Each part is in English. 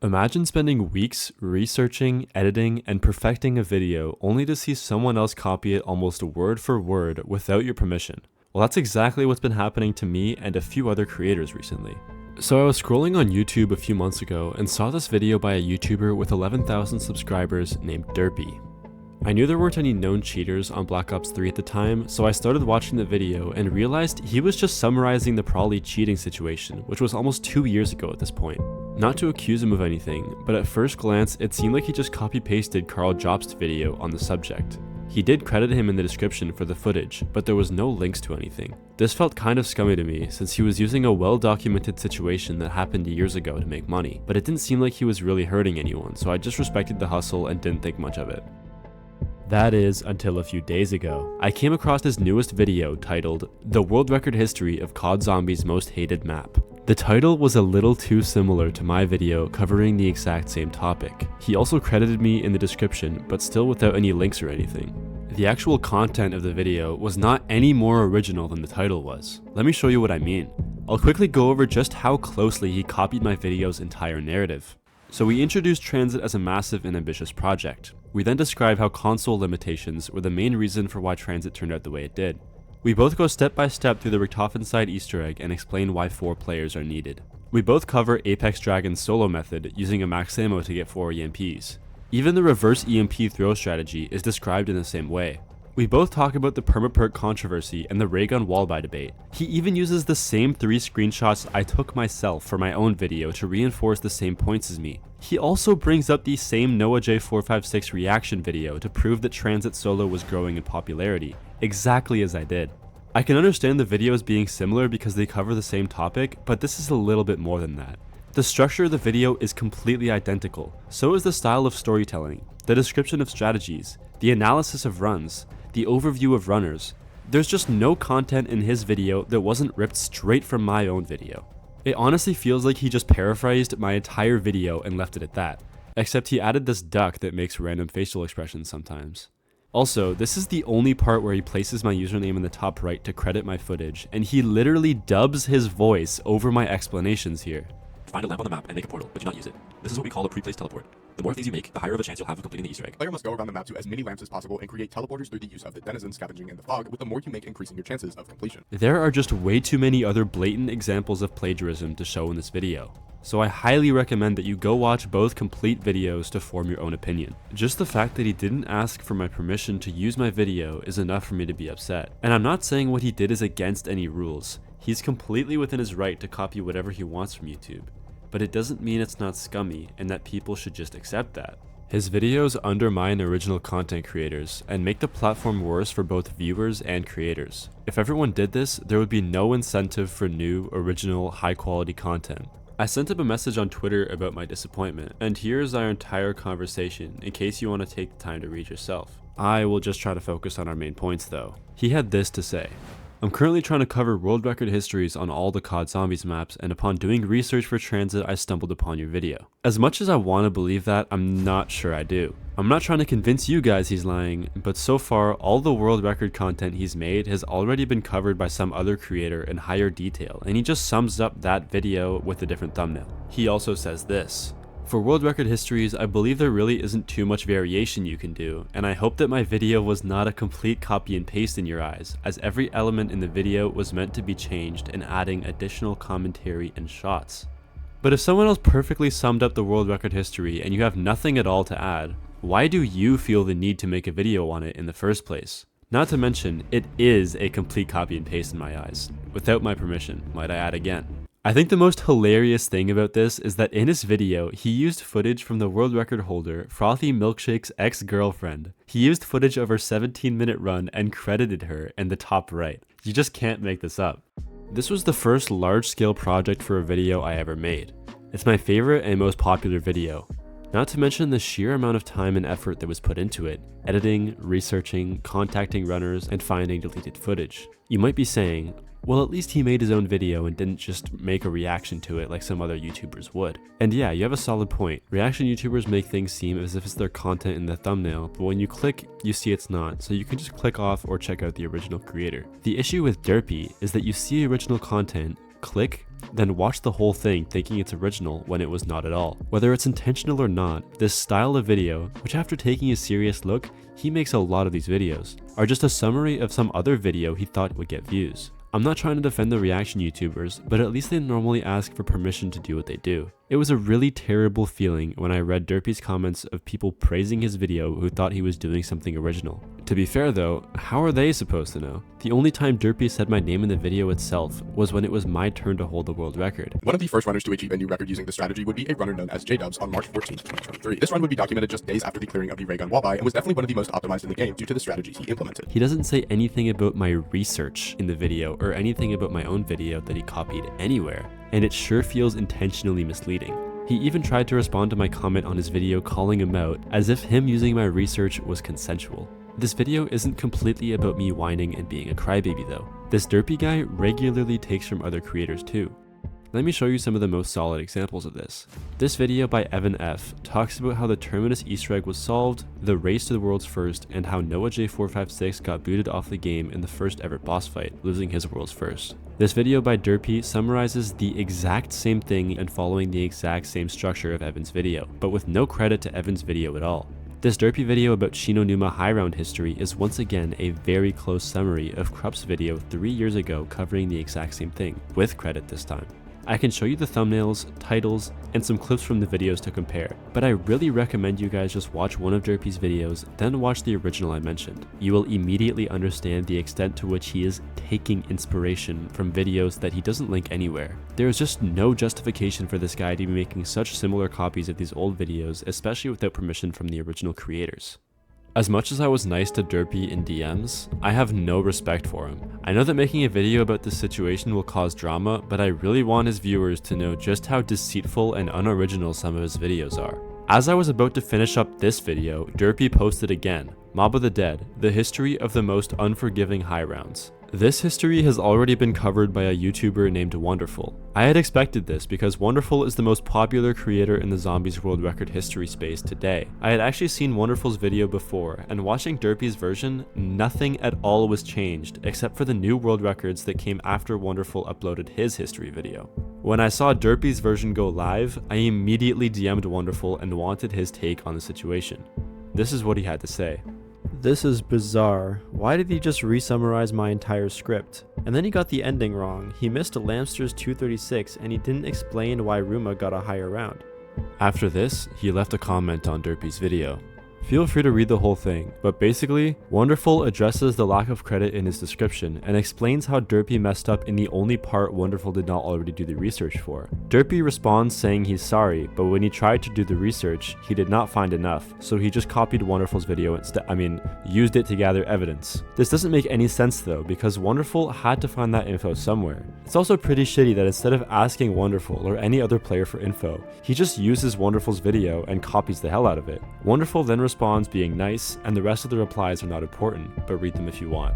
Imagine spending weeks researching, editing, and perfecting a video only to see someone else copy it almost word for word without your permission. Well, that's exactly what's been happening to me and a few other creators recently. So I was scrolling on YouTube a few months ago and saw this video by a YouTuber with 11,000 subscribers named Drrpy. I knew there weren't any known cheaters on Black Ops 3 at the time, so I started watching the video and realized he was just summarizing the probably cheating situation, which was almost 2 years ago at this point. Not to accuse him of anything, but at first glance it seemed like he just copy-pasted Carl Jobst's video on the subject. He did credit him in the description for the footage, but there was no links to anything. This felt kind of scummy to me since he was using a well-documented situation that happened years ago to make money, but it didn't seem like he was really hurting anyone, so I just respected the hustle and didn't think much of it. That is, until a few days ago. I came across his newest video titled, "The World Record History of COD Zombies' Most Hated Map." The title was a little too similar to my video covering the exact same topic. He also credited me in the description, but still without any links or anything. The actual content of the video was not any more original than the title was. Let me show you what I mean. I'll quickly go over just how closely he copied my video's entire narrative. So we introduced Tranzit as a massive and ambitious project. We then describe how console limitations were the main reason for why Tranzit turned out the way it did. We both go step by step through the Richtofen-side Easter egg and explain why 4 players are needed. We both cover Apex Dragon's solo method using a max ammo to get 4 EMPs. Even the reverse EMP throw strategy is described in the same way. We both talk about the permaperk controversy and the ray gun wallbuy debate. He even uses the same 3 screenshots I took myself for my own video to reinforce the same points as me. He also brings up the same Noah J456 reaction video to prove that Tranzit solo was growing in popularity, exactly as I did. I can understand the videos being similar because they cover the same topic, but this is a little bit more than that. The structure of the video is completely identical, so is the style of storytelling, the description of strategies, the analysis of runs, the overview of runners. There's just no content in his video that wasn't ripped straight from my own video. It honestly feels like he just paraphrased my entire video and left it at that, except he added this duck that makes random facial expressions sometimes. Also, this is the only part where he places my username in the top right to credit my footage, and he literally dubs his voice over my explanations here. Find a lamp on the map and make a portal, but do not use it. This is what we call a pre-placed teleport. The more of these you make, the higher of a chance you'll have of completing the Easter egg. The player must go around the map to as many lamps as possible and create teleporters through the use of the denizens scavenging in the fog, with the more you make increasing your chances of completion. There are just way too many other blatant examples of plagiarism to show in this video, so I highly recommend that you go watch both complete videos to form your own opinion. Just the fact that he didn't ask for my permission to use my video is enough for me to be upset. And I'm not saying what he did is against any rules. He's completely within his right to copy whatever he wants from YouTube. But it doesn't mean it's not scummy and that people should just accept that. His videos undermine original content creators and make the platform worse for both viewers and creators. If everyone did this, there would be no incentive for new, original, high-quality content. I sent him a message on Twitter about my disappointment, and here's our entire conversation in case you want to take the time to read yourself. I will just try to focus on our main points though. He had this to say. I'm currently trying to cover world record histories on all the COD Zombies maps, and upon doing research for Tranzit, I stumbled upon your video. As much as I want to believe that, I'm not sure I do. I'm not trying to convince you guys he's lying, but so far, all the world record content he's made has already been covered by some other creator in higher detail, and he just sums up that video with a different thumbnail. He also says this. For world record histories, I believe there really isn't too much variation you can do, and I hope that my video was not a complete copy and paste in your eyes, as every element in the video was meant to be changed and adding additional commentary and shots. But if someone else perfectly summed up the world record history and you have nothing at all to add, why do you feel the need to make a video on it in the first place? Not to mention, it is a complete copy and paste in my eyes, without my permission, might I add again. I think the most hilarious thing about this is that in his video, he used footage from the world record holder, Frothy Milkshake's ex-girlfriend. He used footage of her 17-minute run and credited her in the top right. You just can't make this up. This was the first large-scale project for a video I ever made. It's my favorite and most popular video. Not to mention the sheer amount of time and effort that was put into it, editing, researching, contacting runners, and finding deleted footage. You might be saying, well, at least he made his own video and didn't just make a reaction to it like some other YouTubers would. And yeah, you have a solid point. Reaction YouTubers make things seem as if it's their content in the thumbnail, but when you click, you see it's not, so you can just click off or check out the original creator. The issue with Drrpy is that you see original content, click, then watch the whole thing thinking it's original when it was not at all. Whether it's intentional or not, this style of video, which after taking a serious look, he makes a lot of these videos, are just a summary of some other video he thought would get views. I'm not trying to defend the reaction YouTubers, but at least they normally ask for permission to do what they do. It was a really terrible feeling when I read Drrpy's comments of people praising his video who thought he was doing something original. To be fair though, how are they supposed to know? The only time Drrpy said my name in the video itself was when it was my turn to hold the world record. One of the first runners to achieve a new record using this strategy would be a runner known as J-Dubs on March 14, 2023. This run would be documented just days after the clearing of the ray gun walleye and was definitely one of the most optimized in the game due to the strategies he implemented. He doesn't say anything about my research in the video or anything about my own video that he copied anywhere, and it sure feels intentionally misleading. He even tried to respond to my comment on his video calling him out, as if him using my research was consensual. This video isn't completely about me whining and being a crybaby though. This Drrpy guy regularly takes from other creators too. Let me show you some of the most solid examples of this. This video by Evan F talks about how the Terminus Easter egg was solved, the race to the world's first, and how Noah J456 got booted off the game in the first ever boss fight, losing his world's first. This video by Drrpy summarizes the exact same thing and following the exact same structure of Evan's video, but with no credit to Evan's video at all. This Drrpy video about Shinonuma high round history is once again a very close summary of Krupp's video 3 years ago covering the exact same thing, with credit this time. I can show you the thumbnails, titles, and some clips from the videos to compare, but I really recommend you guys just watch one of Drrpy's videos, then watch the original I mentioned. You will immediately understand the extent to which he is taking inspiration from videos that he doesn't link anywhere. There is just no justification for this guy to be making such similar copies of these old videos, especially without permission from the original creators. As much as I was nice to Drrpy in DMs, I have no respect for him. I know that making a video about this situation will cause drama, but I really want his viewers to know just how deceitful and unoriginal some of his videos are. As I was about to finish up this video, Drrpy posted again, Mob of the Dead, the history of the most unforgiving high rounds. This history has already been covered by a YouTuber named Wonderful. I had expected this because Wonderful is the most popular creator in the Zombies world record history space today. I had actually seen Wonderful's video before, and watching Drrpy's version, nothing at all was changed except for the new world records that came after Wonderful uploaded his history video. When I saw Drrpy's version go live, I immediately DM'd Wonderful and wanted his take on the situation. This is what he had to say. This is bizarre. Why did he just re-summarize my entire script? And then he got the ending wrong. He missed Lamster's 236 and he didn't explain why Ruma got a higher round. After this, he left a comment on Drrpy's video. Feel free to read the whole thing, but basically, Wonderful addresses the lack of credit in his description and explains how Drrpy messed up in the only part Wonderful did not already do the research for. Drrpy responds saying he's sorry, but when he tried to do the research, he did not find enough, so he just copied Wonderful's video used it to gather evidence. This doesn't make any sense though, because Wonderful had to find that info somewhere. It's also pretty shitty that instead of asking Wonderful or any other player for info, he just uses Wonderful's video and copies the hell out of it. Wonderful then responds being nice, and the rest of the replies are not important, but read them if you want.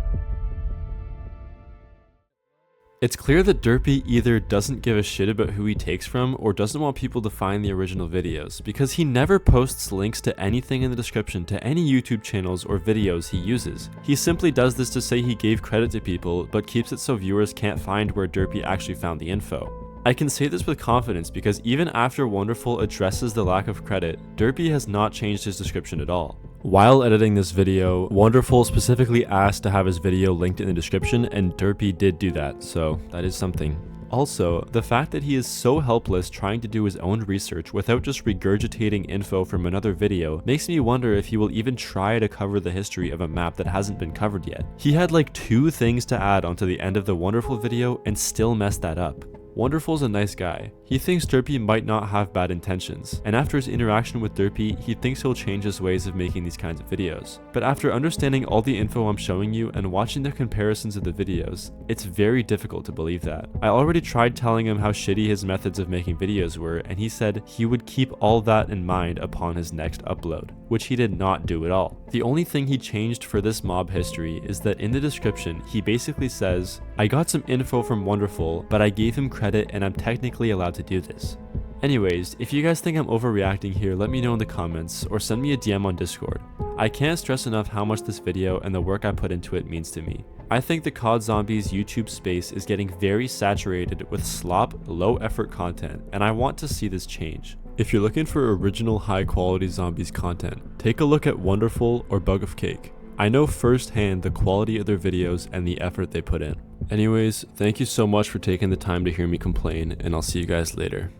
It's clear that Drrpy either doesn't give a shit about who he takes from or doesn't want people to find the original videos, because he never posts links to anything in the description to any YouTube channels or videos he uses. He simply does this to say he gave credit to people, but keeps it so viewers can't find where Drrpy actually found the info. I can say this with confidence because even after Wonderful addresses the lack of credit, Drrpy has not changed his description at all. While editing this video, Wonderful specifically asked to have his video linked in the description, and Drrpy did do that, so that is something. Also, the fact that he is so helpless trying to do his own research without just regurgitating info from another video makes me wonder if he will even try to cover the history of a map that hasn't been covered yet. He had like 2 things to add onto the end of the Wonderful video and still messed that up. Wonderful's a nice guy. He thinks Drrpy might not have bad intentions, and after his interaction with Drrpy, he thinks he'll change his ways of making these kinds of videos. But after understanding all the info I'm showing you and watching the comparisons of the videos, it's very difficult to believe that. I already tried telling him how shitty his methods of making videos were, and he said he would keep all that in mind upon his next upload, which he did not do at all. The only thing he changed for this mob history is that in the description, he basically says, I got some info from Wonderful, but I gave him credit and I'm technically allowed to do this. Anyways, if you guys think I'm overreacting here, let me know in the comments or send me a DM on Discord. I can't stress enough how much this video and the work I put into it means to me. I think the COD Zombies YouTube space is getting very saturated with slop, low effort content, and I want to see this change. If you're looking for original high quality zombies content, take a look at Wonderful or Bug of Cake. I know firsthand the quality of their videos and the effort they put in. Anyways, thank you so much for taking the time to hear me complain, and I'll see you guys later.